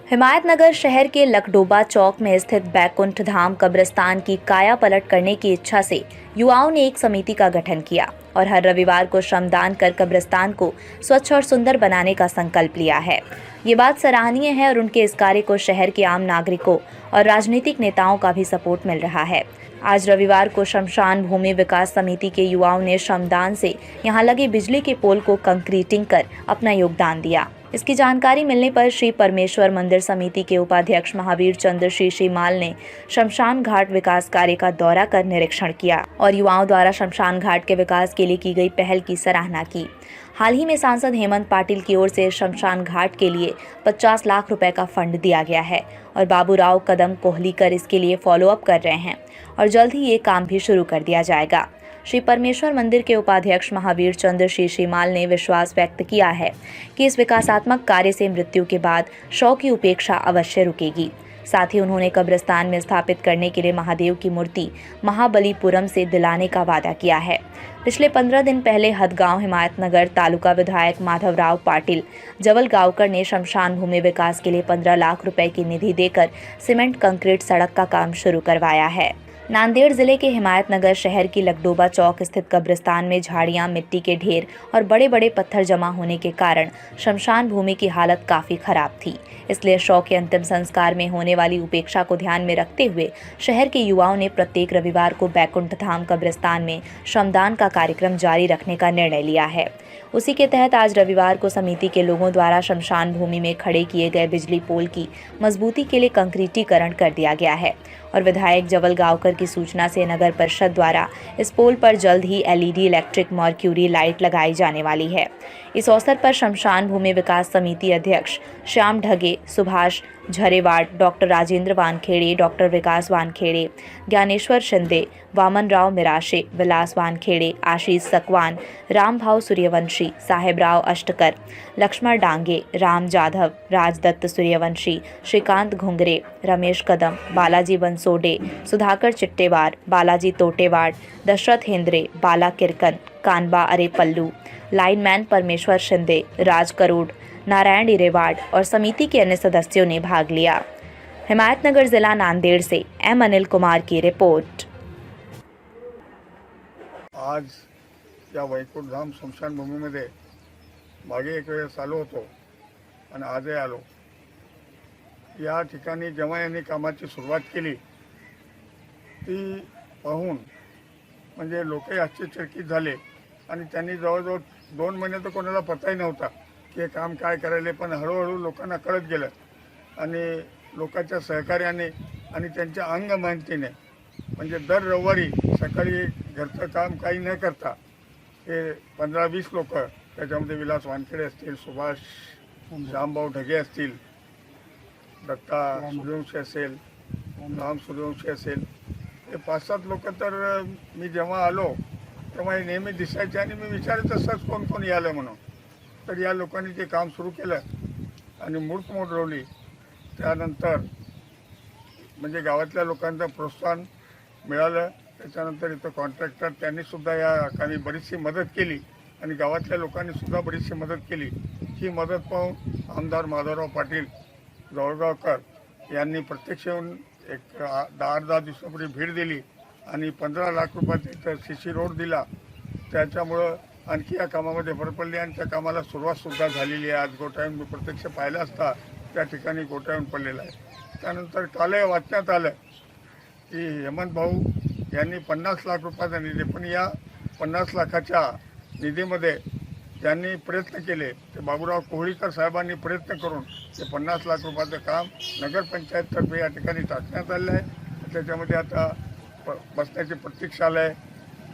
हिमायतनगर शहर के लकडोबा चौक में स्थित बैकुंठ धाम कब्रिस्तान की काया पलट करने की इच्छा से युवाओं ने एक समिति का गठन किया और हर रविवार को श्रमदान कर कब्रिस्तान को स्वच्छ और सुंदर बनाने का संकल्प लिया है। ये बात सराहनीय है और उनके इस कार्य को शहर के आम नागरिकों और राजनीतिक नेताओं का भी सपोर्ट मिल रहा है। आज रविवार को शमशान भूमि विकास समिति के युवाओं ने श्रमदान से यहां लगे बिजली के पोल को कंक्रीटिंग कर अपना योगदान दिया। इसकी जानकारी मिलने पर श्री परमेश्वर मंदिर समिति के उपाध्यक्ष महावीर चंद्र श्रीमाल ने शमशान घाट विकास कार्य का दौरा कर निरीक्षण किया और युवाओं द्वारा शमशान घाट के विकास के लिए की गई पहल की सराहना की। हाल ही में सांसद हेमंत पाटिल की ओर से शमशान घाट के लिए 50 लाख रुपए का फंड दिया गया है और बाबूराव कदम कोहलीकर इसके लिए फॉलोअप कर रहे हैं और जल्द ही ये काम भी शुरू कर दिया जाएगा। श्री परमेश्वर मंदिर के उपाध्यक्ष महावीर चंद्र श्रीमाल ने विश्वास व्यक्त किया है कि इस विकासात्मक कार्य से मृत्यु के बाद शव की उपेक्षा अवश्य रुकेगी। साथ ही उन्होंने कब्रिस्तान में स्थापित करने के लिए महादेव की मूर्ति महाबलीपुरम से दिलाने का वादा किया है। पिछले 15 दिन पहले हदगांव हिमायतनगर तालुका विधायक माधवराव पाटिल जवलगांवकर ने शमशान भूमि विकास के लिए 15 लाख रुपए की निधि देकर सीमेंट कंक्रीट सड़क का काम शुरू करवाया है। नांदेड़ जिले के हिमायतनगर शहर की लकडोबा चौक स्थित कब्रिस्तान में झाड़ियां, मिट्टी के ढेर और बड़े बड़े पत्थर जमा होने के कारण शमशान भूमि की हालत काफी खराब थी। इसलिए शव के अंतिम संस्कार में होने वाली उपेक्षा को ध्यान में रखते हुए शहर के युवाओं ने प्रत्येक रविवार को बैकुंठ धाम कब्रिस्तान में श्रमदान का कार्यक्रम जारी रखने का निर्णय लिया है। उसी के तहत आज रविवार को समिति के लोगों द्वारा शमशान भूमि में खड़े किए गए बिजली पोल की मजबूती के लिए कंक्रीटीकरण कर दिया गया है और विधायक जवलगांवकर की सूचना से नगर परिषद द्वारा इस पोल पर जल्द ही एलईडी इलेक्ट्रिक मर्क्यूरी लाइट लगाई जाने वाली है। इस अवसर पर शमशान भूमि विकास समिति अध्यक्ष श्याम ढगे, सुभाष झरेवाड़, डॉक्टर राजेंद्र वानखेड़े, डॉक्टर विकास वानखेड़े, ज्ञानेश्वर शिंदे, वामन राव मिराशे, विलास वानखेड़े, आशीष सकवान, रामभाव सूर्यवंशी, साहेबराव अष्टकर, लक्ष्मण डांगे, राम जाधव, राजदत्त सूर्यवंशी, श्रीकांत घुंगरे, रमेश कदम, बालाजी बंसोडे, सुधाकर चिट्टेवार, बालाजी तोटेवाड़, दशरथ हेंद्रे, बाला किरकन, कानबा अरे पल्लू, लाइनमैन परमेश्वर शिंदे, राज करोड़, नारायण इरेवाड़ और समिति के अन्य सदस्यों ने भाग लिया। हिमायतनगर जिला नांदेड़ से एम अनिल कुमार की रिपोर्ट। आज या वैकुंठ धाम स्मशानभूमीमध्ये मागे एक वेळेस आलो होतो आणि आजही आलो। या ठिकाणी जेव्हा यांनी कामाची सुरुवात केली ती पाहून म्हणजे लोकही आश्चर्यचकित झाले आणि त्यांनी जवळजवळ 2 महिने तर कोणाला पताही नव्हता की हे काम काय करायले, पण हळूहळू लोकांना कळत गेलं आणि लोकांच्या सहकार्याने आणि त्यांच्या अंगमेहनतीने म्हणजे दर रविवारी सकाळी घरचं काम काही न करता हे 15-20 लोक, त्याच्यामध्ये विलास वानखेडे असतील, सुभाष श्यामभाऊ ढगे असतील, दत्ता सूर्यवंशी असेल, राम सूर्यवंशी असेल, हे 5-7 लोक तर मी जेव्हा आलो तेव्हा हे नेहमी दिसायचे आणि मी विचारत असंच कोण कोण यालं म्हणून। तर या लोकांनी ते काम सुरू केलं आणि मूर्त मोडवली। त्यानंतर म्हणजे गावातल्या लोकांचं प्रोत्साहन मिळालं। त्याच्यानंतर इथं कॉन्ट्रॅक्टर त्यांनी सुद्धा या कामी बरीचशी मदत केली आणि गावातल्या लोकांनी सुद्धा बरीचशी मदत केली। ही मदत पाहून आमदार माधवराव पाटील जवळगावकर यांनी प्रत्यक्ष येऊन एक 10 दिवसापूर्वी भेट दिली आणि 15 लाख रुपयाचा इथं सीसी रोड दिला। त्याच्यामुळं आणखी या कामामध्ये भर पडली आणि त्या कामाला सुरुवातसुद्धा झालेली आहे। आज गोठ्याहून मी प्रत्यक्ष पाहिलं असता त्या ठिकाणी गोठ्याहून पडलेला आहे। त्यानंतर कालही वाचण्यात आलं की हेमंत भाऊ यांनी 50 लाख रुपयाचा निधी, पण या 50 लाखाच्या निधीमध्ये ज्यांनी प्रयत्न केले ते बाबूराव कोहलीकर साहेबांनी प्रयत्न करून ते 50 लाख रुपयाचं काम नगरपंचायततर्फे या ठिकाणी टाकण्यात आलेलं आहे। त्याच्यामध्ये आता बसण्याची प्रतीक्षालय,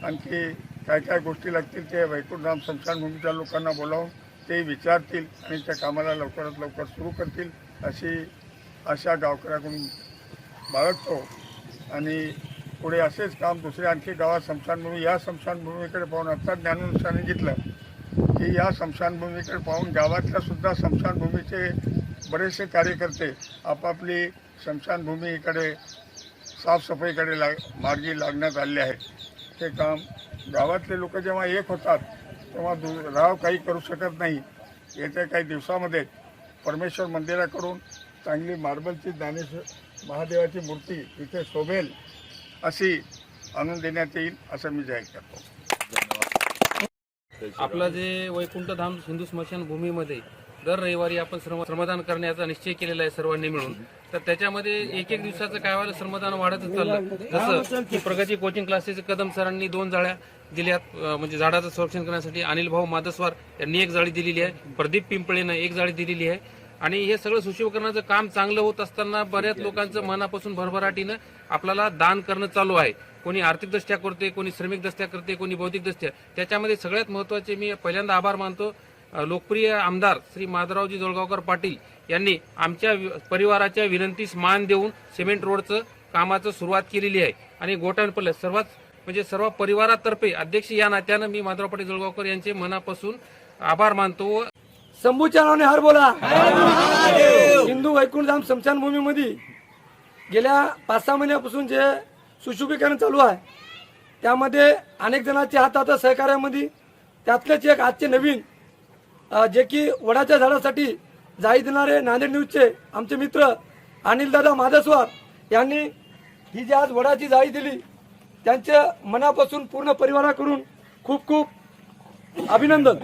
आणखी काय काय गोष्टी लागतील ते वैकुंठ धाम स्मशानभूमीच्या लोकांना बोलावून ते विचारतील आणि त्या कामाला लवकरात लवकर सुरू करतील अशी आशा गावकऱ्याकडून बाळगतो। आणि पुढे असेच काम दुसरे आणखी गावात स्मशानभूमी, या स्मशानभूमीकडे पाहून आता ज्ञानोनी सांगितलं की या स्मशानभूमीकडे पाहून गावातल्या सुद्धा स्मशानभूमीचे बरेचसे कार्यकर्ते आपापली स्मशानभूमीकडे साफसफाईकडे मार्गी लागण्यात आले आहे। हे काम गावातले लोक जेव्हा एक होतात तेव्हा राव काही करू शकत नाही। येत्या काही दिवसामध्ये परमेश्वर मंदिराकडून चांगली मार्बलची ज्ञानेश्वर महादेवाची मूर्ती इथे शोभेल अशी आणून देण्यात येईल असं मी जाहीर करतो. आपलं जे वैकुंठधाम हिंदू स्मशानभूमीमध्ये दर रविवारी आपण श्रमदान करण्याचा निश्चय केलेला आहे सर्वांनी मिळून. तर त्याच्यामध्ये एक एक दिवसाचं काय व्हायला श्रमदान वाढतच चाललं. जसं की प्रगती कोचिंग क्लासेस कदम सरांनी 2 जाळ्या दिल्यात, म्हणजे झाडाचं संरक्षण करण्यासाठी. अनिल भाऊ मादस्वार यांनी 1 जाळी दिलेली आहे. प्रदीप पिंपळेनं 1 जाळी दिलेली आहे. आणि हे सगळं सुशोभीकरणाचं काम चांगलं होत असताना बऱ्याच लोकांचं मनापासून भरभराटीनं आपल्याला दान करणं चालू आहे. कोणी आर्थिकदृष्ट्या करते, कोणी श्रमिकदृष्ट्या करते, कोणी बौद्धिकदृष्ट्या. त्याच्यामध्ये सगळ्यात महत्त्वाचे मी पहिल्यांदा आभार मानतो लोकप्रिय आमदार श्री माधवरावजी जोळगावकर पाटील यांनी आमच्या परिवाराच्या विनंतीस मान देऊन सिमेंट रोडचं कामाचं सुरुवात केलेली आहे. आणि गोटांपल्ले सर्व परिवारातर्फे अध्यक्ष या नात्यानं मी माधवराव पाटील जोळगावकर यांचे मनापासून आभार मानतो. शंभूच्या नावाने हर बोला. हिंदू वैकुंठधाम स्मशानभूमीमध्ये गेल्या 5-6 महिन्यापासून जे सुशोभीकरण चालू आहे त्यामध्ये अनेक जणांच्या हातात सहकार्यामध्ये त्यातलेच एक आजचे नवीन जे की वडाच्या झाडासाठी जाळी देणारे नांदेड न्यूजचे आमचे मित्र अनिलदादा मादस्वार यांनी ही जी आज वडाची जाळी दिली त्यांच्या मनापासून पूर्ण परिवाराकडून खूप खूप अभिनंदन.